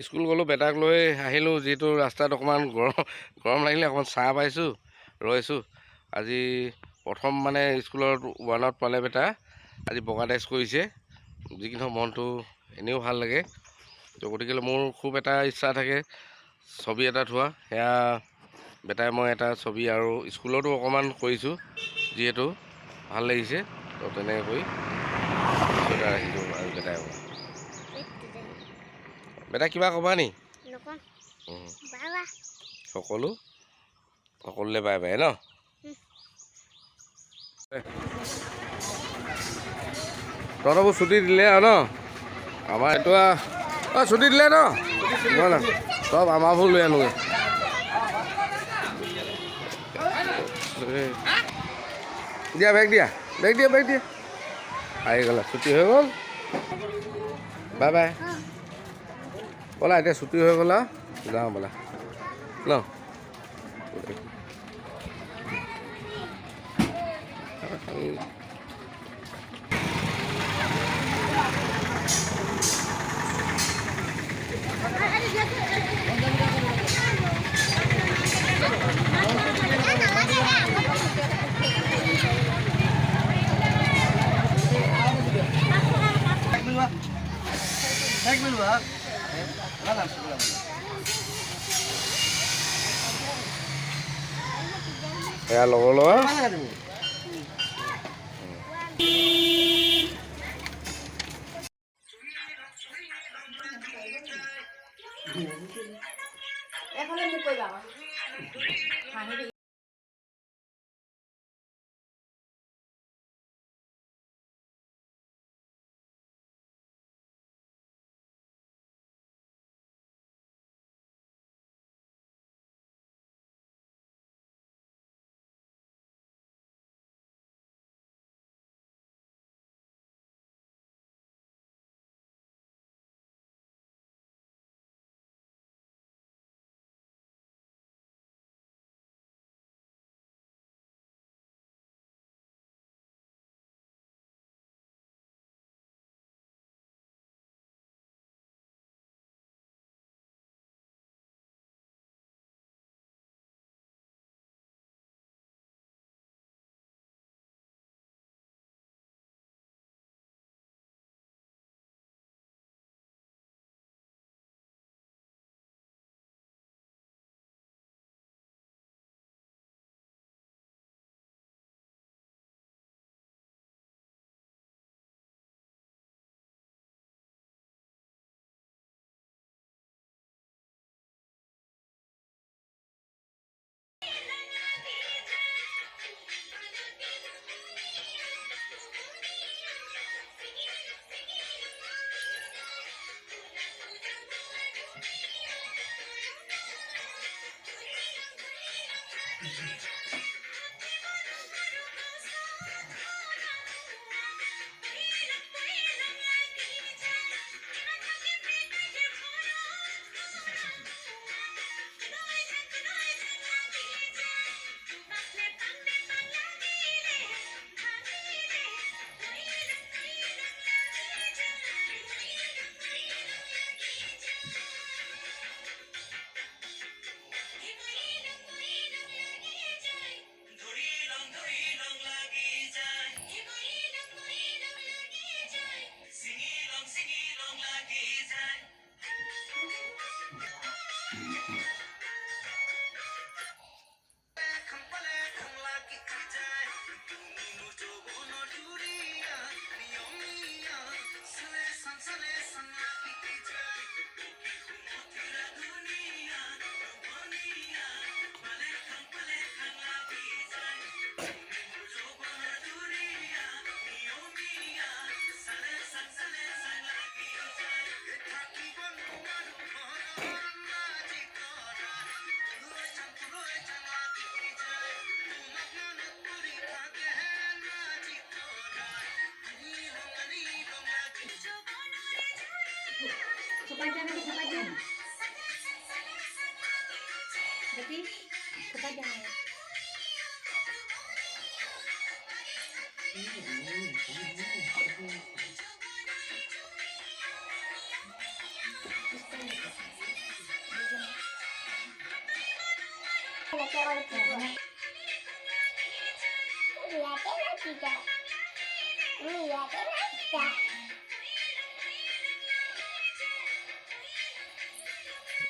school গ'লোঁ বেটাক লৈ আহিলোঁ যিহেতু ৰাস্তাত অকণমান গৰম লাগিলে অকণমান চাহ পাইছোঁ ৰৈছোঁ আজি প্ৰথম মানে স্কুলত 1ত পালে বেটা আজি বগা ড্ৰেছ কৰিছে যিকি নহওক মনটো এনেও ভাল লাগে তো গতিকে মোৰ খুব এটা ইচ্ছা থাকে ছবি এটা থোৱা সেয়া বেটাই মই এটা ছবি আৰু স্কুলতো অকণমান কৰিছোঁ যিহেতু ভাল লাগিছে তো তেনেকৈ কৰি ছবি ৰাখিছোঁ আৰু বেটাই বেটা কিবা ক'বা নি সকলোলে বাই বাই ন তহঁতকো ছুটি দিলে আৰু ন আমাৰ এইটো ছুটি দিলে ন নহয় ন চব আমাৰবোৰ লৈ আনোগৈ দিয়া বেগ দিয়া আহি গ'লা ছুটি হৈ গ'ল বাই বাই ব'লা এতিয়া ছুটি হৈ গ'ল আৰু যাওঁ ব'লা ন এয়া লগৰ ল'ৰা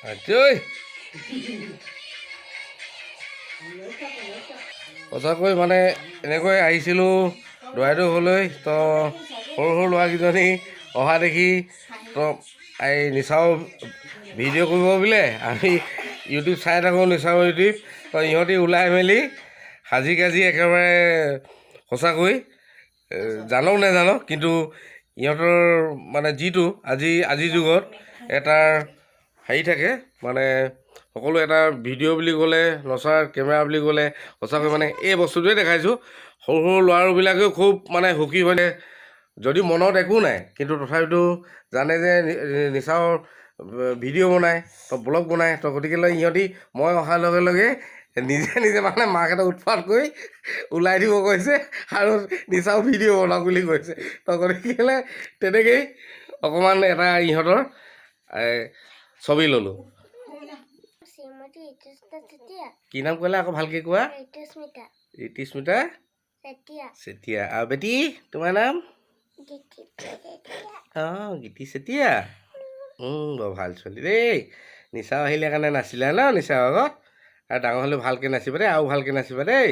আজৈ সঁচাকৈ মানে এনেকৈ আহিছিলোঁ দৰাইদেউ হ'লৈ তো সৰু সৰু ল'ৰাকেইজনী অহা দেখি তো এই নিচাও ভিডিঅ' কৰিব বোলে আমি ইউটিউব চাই থাকোঁ নিচাও ইউটিউব তো ইহঁতি ওলাই মেলি সাজি কাজি একেবাৰে সঁচাকৈ জানো নেজানো কিন্তু ইহঁতৰ মানে যিটো আজিৰ যুগত এটাৰ হেৰি থাকে মানে সকলো এটা ভিডিঅ' বুলি ক'লে নচাৰ কেমেৰা বুলি ক'লে সঁচাকৈ মানে এই বস্তুটোৱে দেখাইছোঁ সৰু সৰু ল'ৰাবিলাকেও খুব মানে সুখী হয় যদি মনত একো নাই কিন্তু তথাপিতো জানে যে নিচাৰ ভিডিঅ' বনায় তো ব্লগ বনায় তো গতিকেলৈ ইহঁতি মই অহাৰ লগে লগে নিজে মানে মাকহঁতক উৎপাত কৰি ওলাই দিব কৈছে আৰু নিচাও ভিডিঅ' বনাওক বুলি কৈছে তো গতিকেলৈ তেনেকেই অকণমান এটা ইহঁতৰ ছবি ল'লোঁ কি নাম ক'লে আকৌ ভালকৈ কোৱা ঋতুস্মিতা চেতিয়া আৰু বেটি তোমাৰ নাম অঁ গীতি চেতিয়া বৰ ভাল ছোৱালী দেই নিচাও আহিলে কাৰণে নাচিলা ন নিচাও আগত আৰু ডাঙৰ হ'লে ভালকৈ নাচিবা দেই আৰু ভালকৈ নাচিবা দেই